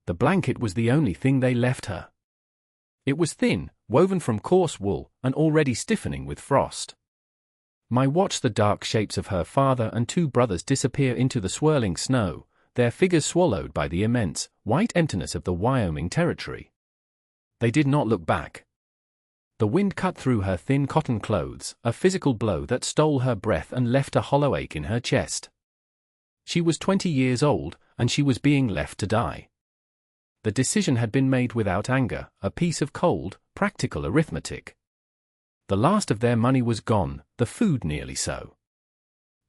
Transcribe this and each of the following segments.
The blanket was the only thing they left her. It was thin, woven from coarse wool, and already stiffening with frost. Mai watched the dark shapes of her father and two brothers disappear into the swirling snow, their figures swallowed by the immense, white emptiness of the Wyoming Territory. They did not look back. The wind cut through her thin cotton clothes, a physical blow that stole her breath and left a hollow ache in her chest. She was 20 years old, and she was being left to die. The decision had been made without anger, a piece of cold, practical arithmetic. The last of their money was gone, the food nearly so.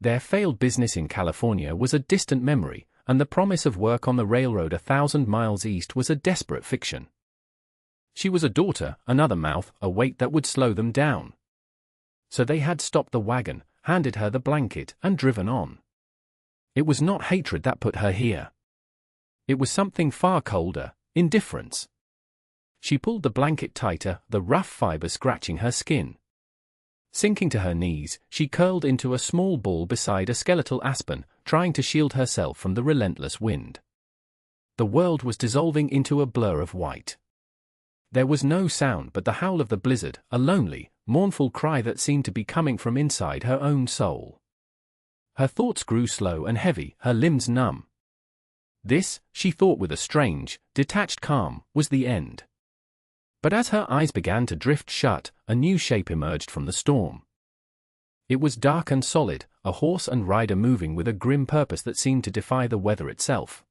Their failed business in California was a distant memory, and the promise of work on the railroad 1,000 miles east was a desperate fiction. She was a daughter, another mouth, a weight that would slow them down. So they had stopped the wagon, handed her the blanket, and driven on. It was not hatred that put her here. It was something far colder, indifference. She pulled the blanket tighter, the rough fiber scratching her skin. Sinking to her knees, she curled into a small ball beside a skeletal aspen, trying to shield herself from the relentless wind. The world was dissolving into a blur of white. There was no sound but the howl of the blizzard, a lonely, mournful cry that seemed to be coming from inside her own soul. Her thoughts grew slow and heavy, her limbs numb. This, she thought with a strange, detached calm, was the end. But as her eyes began to drift shut, a new shape emerged from the storm. It was dark and solid, a horse and rider moving with a grim purpose that seemed to defy the weather itself.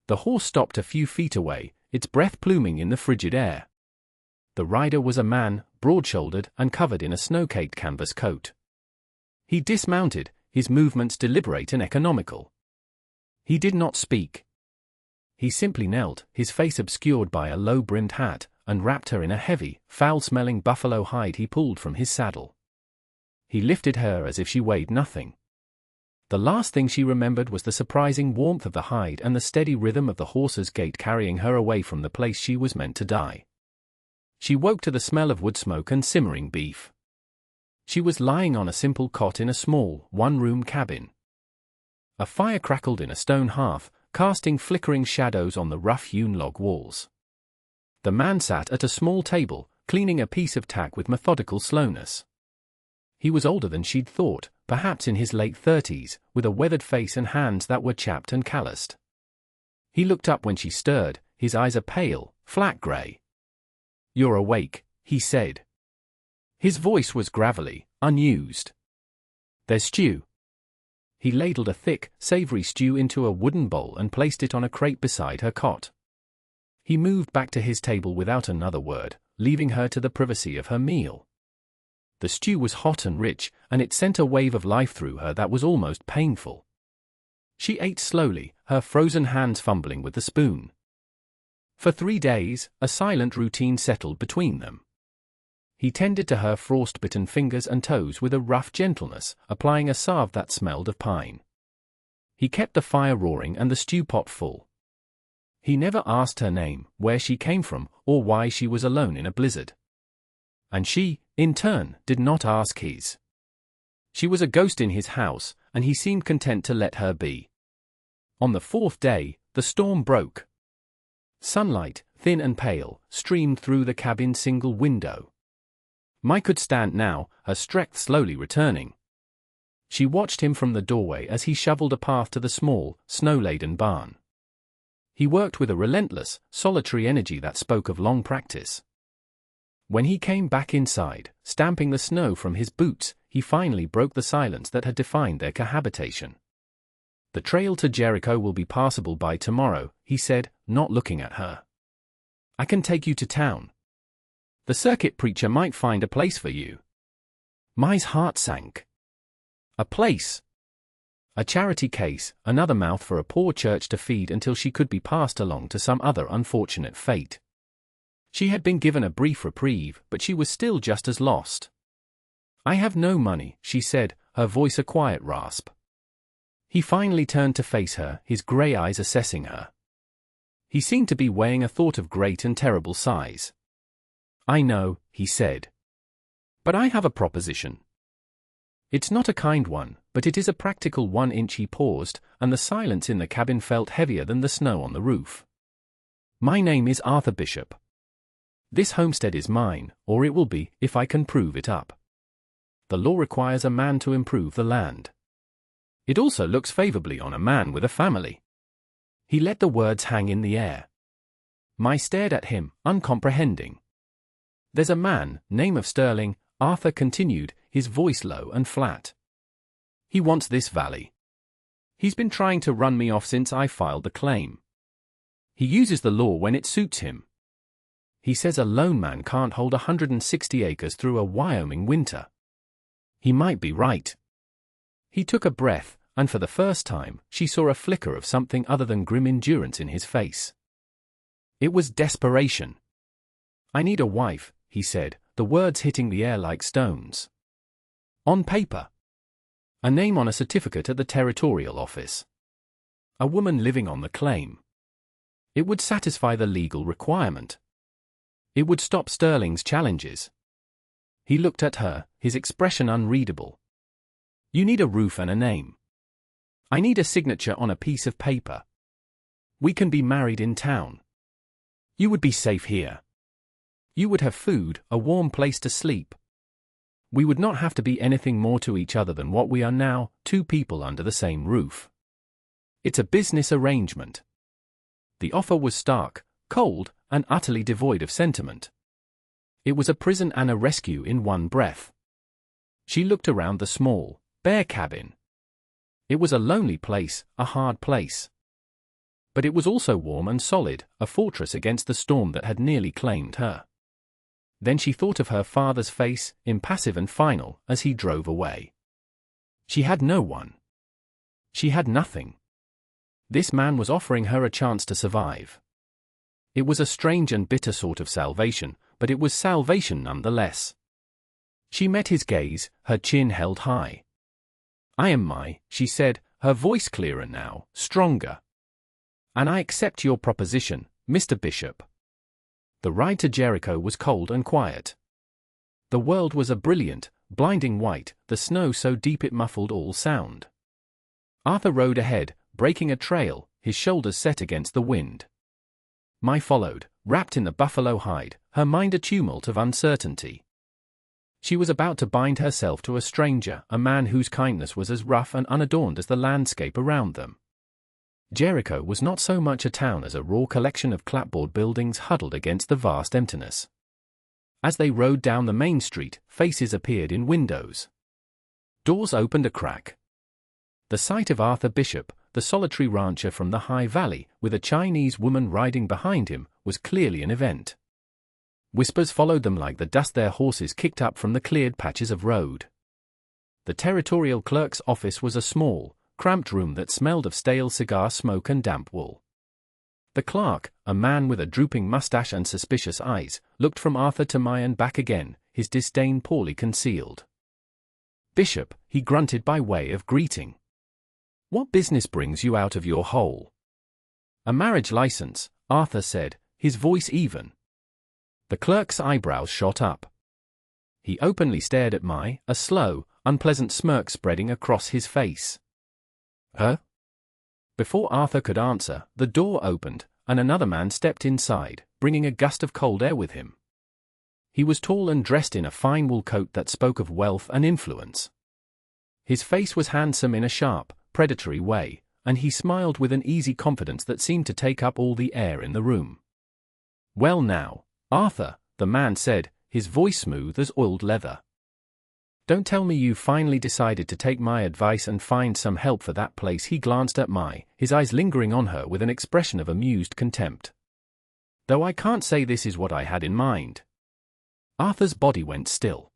The horse stopped a few feet away, its breath pluming in the frigid air. The rider was a man, broad-shouldered and covered in a snow-caked canvas coat. He dismounted, his movements deliberate and economical. He did not speak. He simply knelt, his face obscured by a low-brimmed hat, and wrapped her in a heavy, foul-smelling buffalo hide he pulled from his saddle. He lifted her as if she weighed nothing. The last thing she remembered was the surprising warmth of the hide and the steady rhythm of the horse's gait carrying her away from the place she was meant to die. She woke to the smell of wood smoke and simmering beef. She was lying on a simple cot in a small, one-room cabin. A fire crackled in a stone hearth, casting flickering shadows on the rough-hewn log walls. The man sat at a small table, cleaning a piece of tack with methodical slowness. He was older than she'd thought, perhaps in his late 30s, with a weathered face and hands that were chapped and calloused. He looked up when she stirred, his eyes a pale, flat grey. "You're awake," he said. His voice was gravelly, unused. "There's stew." He ladled a thick, savoury stew into a wooden bowl and placed it on a crate beside her cot. He moved back to his table without another word, leaving her to the privacy of her meal. The stew was hot and rich, and it sent a wave of life through her that was almost painful. She ate slowly, her frozen hands fumbling with the spoon. For 3 days, a silent routine settled between them. He tended to her frost-bitten fingers and toes with a rough gentleness, applying a salve that smelled of pine. He kept the fire roaring and the stew pot full. He never asked her name, where she came from, or why she was alone in a blizzard. And she, in turn, did not ask his. She was a ghost in his house, and he seemed content to let her be. On the 4th day, the storm broke. Sunlight, thin and pale, streamed through the cabin's single window. Mai could stand now, her strength slowly returning. She watched him from the doorway as he shoveled a path to the small, snow-laden barn. He worked with a relentless, solitary energy that spoke of long practice. When he came back inside, stamping the snow from his boots, he finally broke the silence that had defined their cohabitation. "The trail to Jericho will be passable by tomorrow," he said, not looking at her. "I can take you to town. The circuit preacher might find a place for you." Mai's heart sank. A place. A charity case, another mouth for a poor church to feed until she could be passed along to some other unfortunate fate. She had been given a brief reprieve, but she was still just as lost. "I have no money," she said, her voice a quiet rasp. He finally turned to face her, his grey eyes assessing her. He seemed to be weighing a thought of great and terrible size. "I know," he said. "But I have a proposition. It's not a kind one, but it is a practical one." He paused, and the silence in the cabin felt heavier than the snow on the roof. My name is Arthur Bishop. This homestead is mine, or it will be, if I can prove it up. The law requires a man to improve the land. It also looks favorably on a man with a family. He let the words hang in the air. I stared at him, uncomprehending. There's a man, name of Sterling, Arthur continued, his voice low and flat. He wants this valley. He's been trying to run me off since I filed the claim. He uses the law when it suits him. He says a lone man can't hold 160 acres through a Wyoming winter. He might be right. He took a breath, and for the first time, she saw a flicker of something other than grim endurance in his face. It was desperation. I need a wife, he said, the words hitting the air like stones. On paper. A name on a certificate at the territorial office. A woman living on the claim. It would satisfy the legal requirement. It would stop Sterling's challenges. He looked at her, his expression unreadable. You need a roof and a name. I need a signature on a piece of paper. We can be married in town. You would be safe here. You would have food, a warm place to sleep. We would not have to be anything more to each other than what we are now, two people under the same roof. It's a business arrangement. The offer was stark, cold, and utterly devoid of sentiment. It was a prison and a rescue in one breath. She looked around the small, bare cabin. It was a lonely place, a hard place. But it was also warm and solid, a fortress against the storm that had nearly claimed her. Then she thought of her father's face, impassive and final, as he drove away. She had no one. She had nothing. This man was offering her a chance to survive. It was a strange and bitter sort of salvation, but it was salvation nonetheless. She met his gaze, her chin held high. I am she said, her voice clearer now, stronger. And I accept your proposition, Mr. Bishop. The ride to Jericho was cold and quiet. The world was a brilliant, blinding white, the snow so deep it muffled all sound. Arthur rode ahead, breaking a trail, his shoulders set against the wind. Mai followed, wrapped in the buffalo hide, her mind a tumult of uncertainty. She was about to bind herself to a stranger, a man whose kindness was as rough and unadorned as the landscape around them. Jericho was not so much a town as a raw collection of clapboard buildings huddled against the vast emptiness. As they rode down the main street, faces appeared in windows. Doors opened a crack. The sight of Arthur Bishop, the solitary rancher from the high valley, with a Chinese woman riding behind him, was clearly an event. Whispers followed them like the dust their horses kicked up from the cleared patches of road. The territorial clerk's office was a small, cramped room that smelled of stale cigar smoke and damp wool. The clerk, a man with a drooping mustache and suspicious eyes, looked from Arthur to Mai and back again, his disdain poorly concealed. Bishop, he grunted by way of greeting. What business brings you out of your hole? A marriage license, Arthur said, his voice even. The clerk's eyebrows shot up. He openly stared at Mai, a slow, unpleasant smirk spreading across his face. Huh? Before Arthur could answer, the door opened, and another man stepped inside, bringing a gust of cold air with him. He was tall and dressed in a fine wool coat that spoke of wealth and influence. His face was handsome in a sharp, predatory way, and he smiled with an easy confidence that seemed to take up all the air in the room. Well now, Arthur, the man said, his voice smooth as oiled leather. Don't tell me you finally decided to take my advice and find some help for that place. He glanced at Mai, his eyes lingering on her with an expression of amused contempt. Though I can't say this is what I had in mind. Arthur's body went still.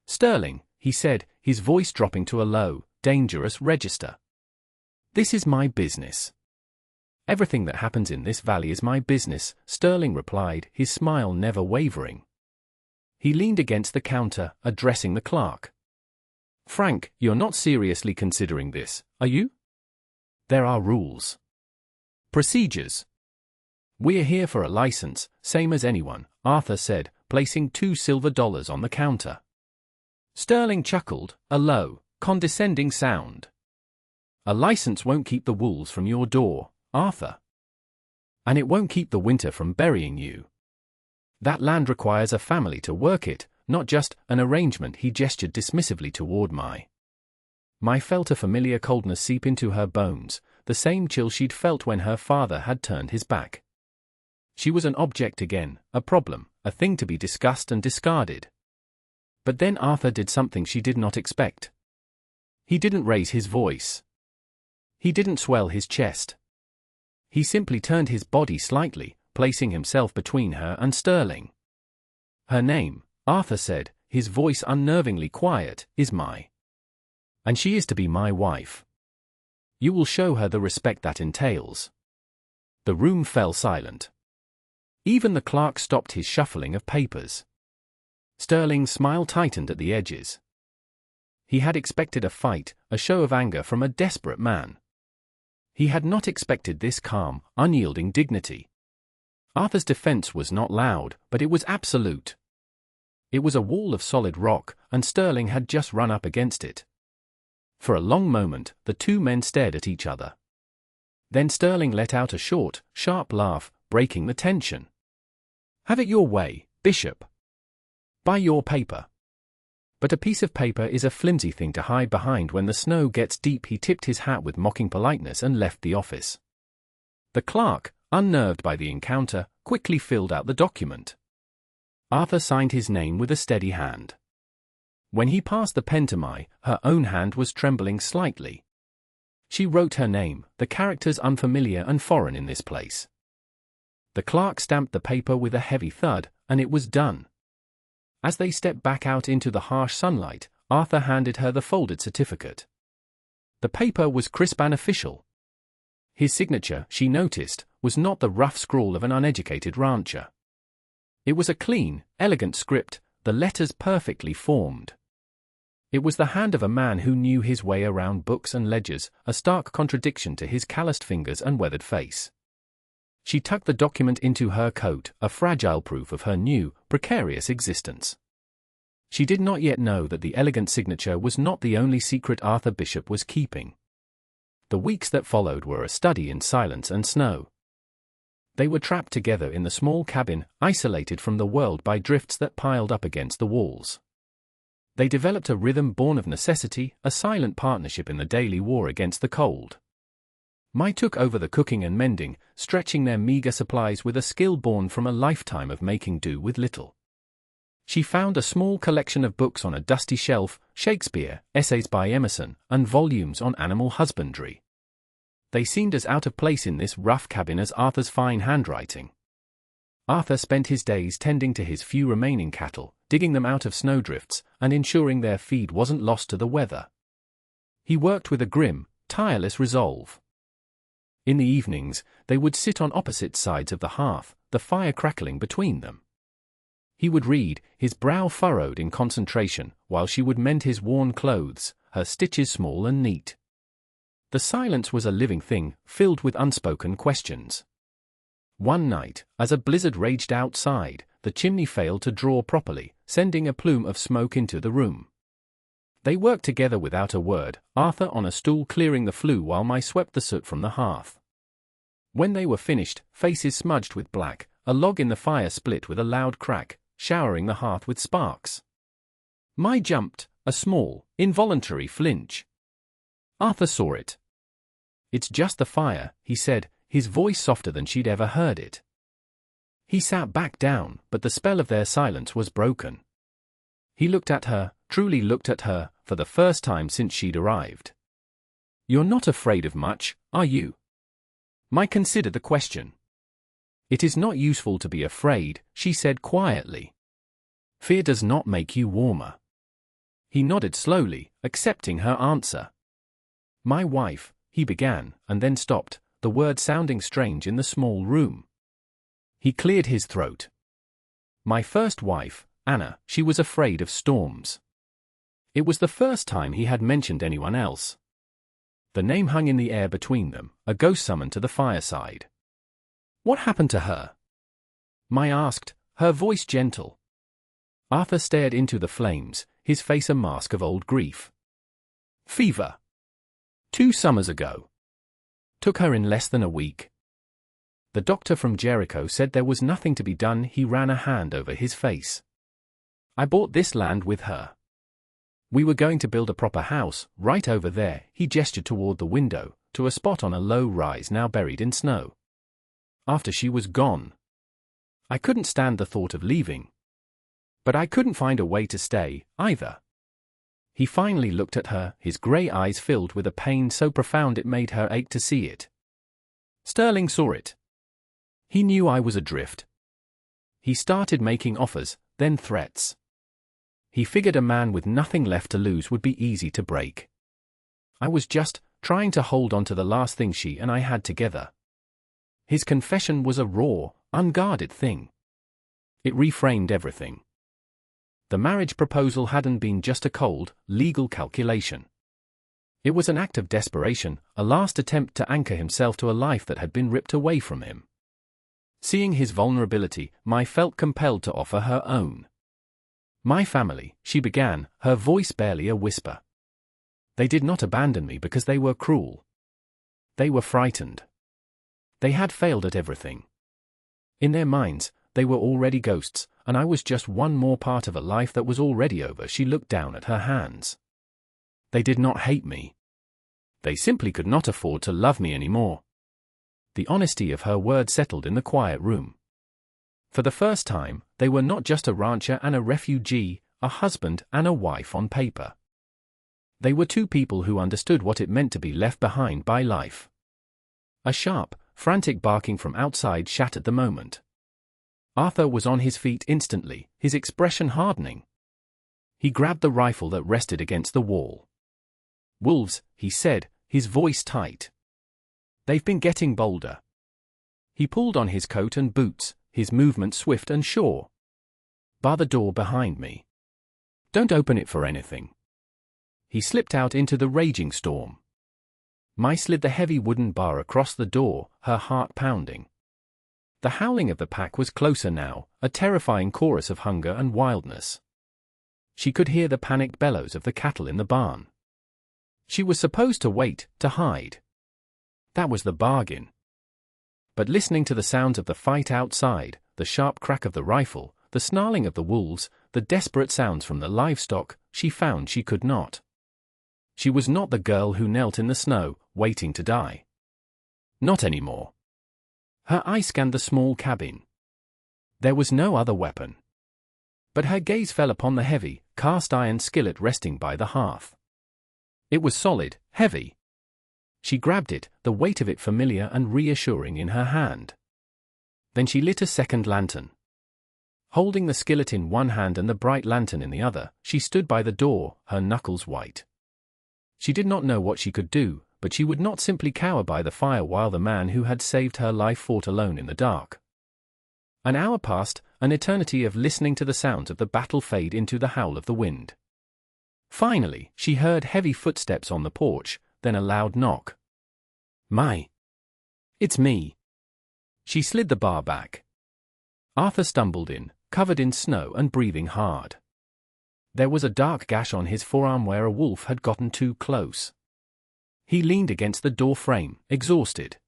Sterling, he said, his voice dropping to a low, dangerous register. This is my business. Everything that happens in this valley is my business, Sterling replied, his smile never wavering. He leaned against the counter, addressing the clerk. Frank, you're not seriously considering this, are you? There are rules. Procedures. We're here for a license, same as anyone, Arthur said, placing $2 silver on the counter. Sterling chuckled, a low, condescending sound. A license won't keep the wolves from your door, Arthur. And it won't keep the winter from burying you. That land requires a family to work it, not just an arrangement. He gestured dismissively toward my. Felt a familiar coldness seep into her bones, the same chill she'd felt when her father had turned his back. She was an object again, a problem, a thing to be discussed and discarded. But then Arthur did something she did not expect. He didn't raise his voice. He didn't swell his chest. He simply turned his body slightly, placing himself between her and Sterling. Her name, Arthur said, his voice unnervingly quiet, is my. And she is to be my wife. You will show her the respect that entails. The room fell silent. Even the clerk stopped his shuffling of papers. Sterling's smile tightened at the edges. He had expected a fight, a show of anger from a desperate man. He had not expected this calm, unyielding dignity. Arthur's defense was not loud, but it was absolute. It was a wall of solid rock, and Sterling had just run up against it. For a long moment, the two men stared at each other. Then Sterling let out a short, sharp laugh, breaking the tension. Have it your way, Bishop. Buy your paper. But a piece of paper is a flimsy thing to hide behind when the snow gets deep. He tipped his hat with mocking politeness and left the office. The clerk, unnerved by the encounter, quickly filled out the document. Arthur signed his name with a steady hand. When he passed the pen to Mai, her own hand was trembling slightly. She wrote her name, the characters unfamiliar and foreign in this place. The clerk stamped the paper with a heavy thud, and it was done. As they stepped back out into the harsh sunlight, Arthur handed her the folded certificate. The paper was crisp and official. His signature, she noticed, was not the rough scrawl of an uneducated rancher. It was a clean, elegant script, the letters perfectly formed. It was the hand of a man who knew his way around books and ledgers, a stark contradiction to his calloused fingers and weathered face. She tucked the document into her coat, a fragile proof of her new, precarious existence. She did not yet know that the elegant signature was not the only secret Arthur Bishop was keeping. The weeks that followed were a study in silence and snow. They were trapped together in the small cabin, isolated from the world by drifts that piled up against the walls. They developed a rhythm born of necessity, a silent partnership in the daily war against the cold. Mai took over the cooking and mending, stretching their meager supplies with a skill born from a lifetime of making do with little. She found a small collection of books on a dusty shelf, Shakespeare, essays by Emerson, and volumes on animal husbandry. They seemed as out of place in this rough cabin as Arthur's fine handwriting. Arthur spent his days tending to his few remaining cattle, digging them out of snowdrifts, and ensuring their feed wasn't lost to the weather. He worked with a grim, tireless resolve. In the evenings, they would sit on opposite sides of the hearth, the fire crackling between them. He would read, his brow furrowed in concentration, while she would mend his worn clothes, her stitches small and neat. The silence was a living thing, filled with unspoken questions. One night, as a blizzard raged outside, the chimney failed to draw properly, sending a plume of smoke into the room. They worked together without a word, Arthur on a stool clearing the flue while Mai swept the soot from the hearth. When they were finished, faces smudged with black, a log in the fire split with a loud crack, showering the hearth with sparks. Mai jumped, a small, involuntary flinch. Arthur saw it. "It's just the fire," he said, his voice softer than she'd ever heard it. He sat back down, but the spell of their silence was broken. He looked at her, truly looked at her, for the first time since she'd arrived. "You're not afraid of much, are you?" Mai considered the question. "It is not useful to be afraid," she said quietly. "Fear does not make you warmer." He nodded slowly, accepting her answer. "My wife," he began, and then stopped, the word sounding strange in the small room. He cleared his throat. "My first wife, Anna, she was afraid of storms." It was the first time he had mentioned anyone else. The name hung in the air between them, a ghost summoned to the fireside. "What happened to her?" Mai asked, her voice gentle. Arthur stared into the flames, his face a mask of old grief. "Fever. 2 summers ago. Took her in less than a week." The doctor from Jericho said there was nothing to be done. He ran a hand over his face. I bought this land with her. We were going to build a proper house, right over there. He gestured toward the window, to a spot on a low rise now buried in snow. After she was gone, I couldn't stand the thought of leaving. But I couldn't find a way to stay, either. He finally looked at her, his grey eyes filled with a pain so profound it made her ache to see it. Sterling saw it. He knew I was adrift. He started making offers, then threats. He figured a man with nothing left to lose would be easy to break. I was just trying to hold on to the last thing she and I had together. His confession was a raw, unguarded thing. It reframed everything. The marriage proposal hadn't been just a cold, legal calculation. It was an act of desperation, a last attempt to anchor himself to a life that had been ripped away from him. Seeing his vulnerability, Mai felt compelled to offer her own. My family, she began, her voice barely a whisper. They did not abandon me because they were cruel. They were frightened. They had failed at everything. In their minds, they were already ghosts, and I was just one more part of a life that was already over. She looked down at her hands. They did not hate me. They simply could not afford to love me anymore. The honesty of her words settled in the quiet room. For the first time, they were not just a rancher and a refugee, a husband and a wife on paper. They were two people who understood what it meant to be left behind by life. A sharp, frantic barking from outside shattered the moment. Arthur was on his feet instantly, his expression hardening. He grabbed the rifle that rested against the wall. "Wolves," he said, his voice tight. "They've been getting bolder." He pulled on his coat and boots, his movement swift and sure. "Bar the door behind me. Don't open it for anything." He slipped out into the raging storm. Mai slid the heavy wooden bar across the door, her heart pounding. The howling of the pack was closer now, a terrifying chorus of hunger and wildness. She could hear the panicked bellows of the cattle in the barn. She was supposed to wait, to hide. That was the bargain. But listening to the sounds of the fight outside, the sharp crack of the rifle, the snarling of the wolves, the desperate sounds from the livestock, she found she could not. She was not the girl who knelt in the snow, waiting to die. Not anymore. Her eye scanned the small cabin. There was no other weapon. But her gaze fell upon the heavy, cast-iron skillet resting by the hearth. It was solid, heavy. She grabbed it, the weight of it familiar and reassuring in her hand. Then she lit a second lantern. Holding the skillet in one hand and the bright lantern in the other, she stood by the door, her knuckles white. She did not know what she could do, but she would not simply cower by the fire while the man who had saved her life fought alone in the dark. An hour passed, an eternity of listening to the sounds of the battle fade into the howl of the wind. Finally, she heard heavy footsteps on the porch, then a loud knock. "Mai. It's me." She slid the bar back. Arthur stumbled in, covered in snow and breathing hard. There was a dark gash on his forearm where a wolf had gotten too close. He leaned against the door frame, exhausted.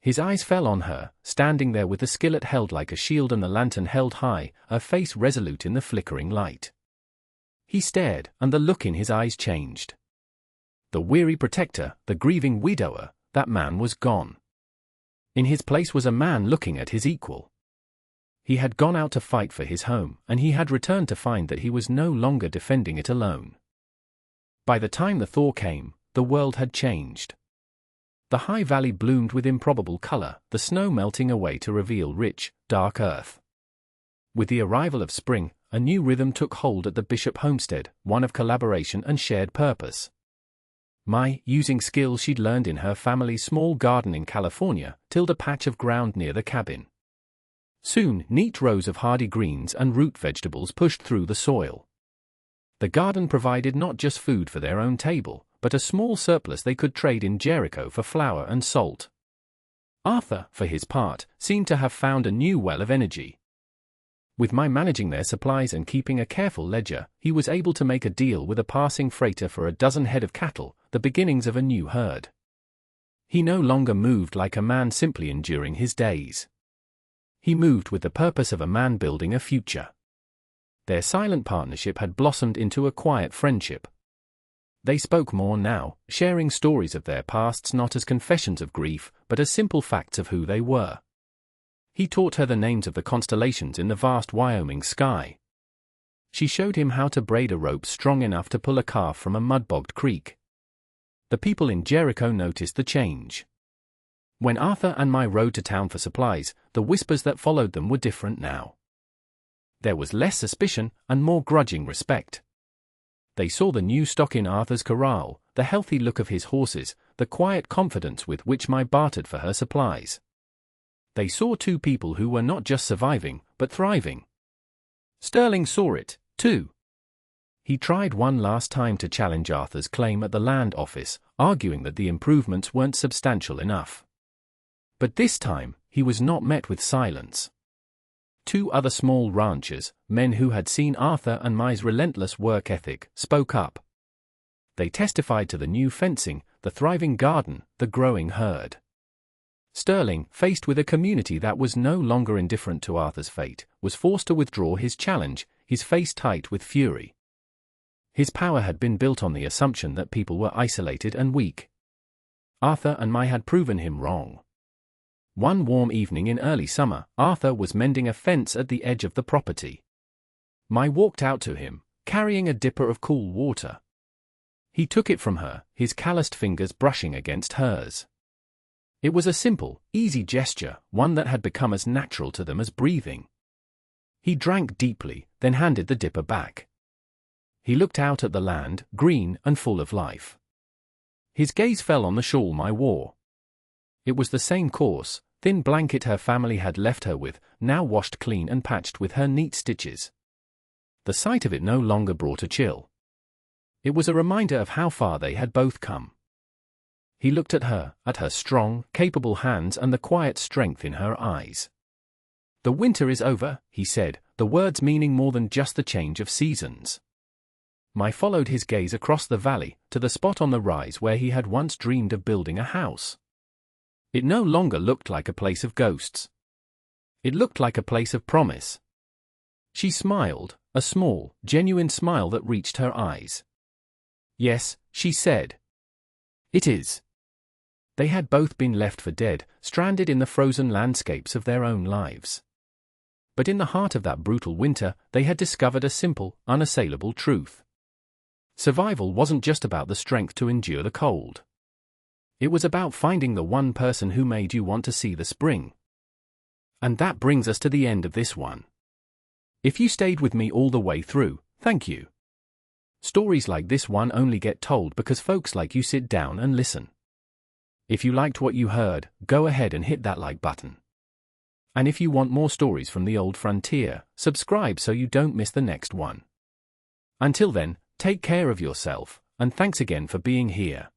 His eyes fell on her, standing there with the skillet held like a shield and the lantern held high, her face resolute in the flickering light. He stared, and the look in his eyes changed. The weary protector, the grieving widower, that man was gone. In his place was a man looking at his equal. He had gone out to fight for his home, and he had returned to find that he was no longer defending it alone. By the time the thaw came, the world had changed. The high valley bloomed with improbable color, the snow melting away to reveal rich, dark earth. With the arrival of spring, a new rhythm took hold at the Bishop homestead, one of collaboration and shared purpose. Mai, using skills she'd learned in her family's small garden in California, tilled a patch of ground near the cabin. Soon, neat rows of hardy greens and root vegetables pushed through the soil. The garden provided not just food for their own table, but a small surplus they could trade in Jericho for flour and salt. Arthur, for his part, seemed to have found a new well of energy. With Mai managing their supplies and keeping a careful ledger, he was able to make a deal with a passing freighter for a dozen head of cattle, the beginnings of a new herd. He no longer moved like a man simply enduring his days. He moved with the purpose of a man building a future. Their silent partnership had blossomed into a quiet friendship. They spoke more now, sharing stories of their pasts not as confessions of grief, but as simple facts of who they were. He taught her the names of the constellations in the vast Wyoming sky. She showed him how to braid a rope strong enough to pull a calf from a mud-bogged creek. The people in Jericho noticed the change. When Arthur and I rode to town for supplies, the whispers that followed them were different now. There was less suspicion and more grudging respect. They saw the new stock in Arthur's corral, the healthy look of his horses, the quiet confidence with which I bartered for her supplies. They saw two people who were not just surviving, but thriving. Sterling saw it, too. He tried one last time to challenge Arthur's claim at the land office, arguing that the improvements weren't substantial enough. But this time, he was not met with silence. Two other small ranchers, men who had seen Arthur and Mai's relentless work ethic, spoke up. They testified to the new fencing, the thriving garden, the growing herd. Sterling, faced with a community that was no longer indifferent to Arthur's fate, was forced to withdraw his challenge, his face tight with fury. His power had been built on the assumption that people were isolated and weak. Arthur and Mai had proven him wrong. One warm evening in early summer, Arthur was mending a fence at the edge of the property. Mai walked out to him, carrying a dipper of cool water. He took it from her, his calloused fingers brushing against hers. It was a simple, easy gesture, one that had become as natural to them as breathing. He drank deeply, then handed the dipper back. He looked out at the land, green and full of life. His gaze fell on the shawl Mai wore. It was the same coarse, thin blanket her family had left her with, now washed clean and patched with her neat stitches. The sight of it no longer brought a chill. It was a reminder of how far they had both come. He looked at her strong, capable hands and the quiet strength in her eyes. "The winter is over," he said, the words meaning more than just the change of seasons. Mai followed his gaze across the valley, to the spot on the rise where he had once dreamed of building a house. It no longer looked like a place of ghosts. It looked like a place of promise. She smiled, a small, genuine smile that reached her eyes. "Yes," she said. "It is." They had both been left for dead, stranded in the frozen landscapes of their own lives. But in the heart of that brutal winter, they had discovered a simple, unassailable truth. Survival wasn't just about the strength to endure the cold. It was about finding the one person who made you want to see the spring. And that brings us to the end of this one. If you stayed with me all the way through, thank you. Stories like this one only get told because folks like you sit down and listen. If you liked what you heard, go ahead and hit that like button. And if you want more stories from the old frontier, subscribe so you don't miss the next one. Until then, take care of yourself, and thanks again for being here.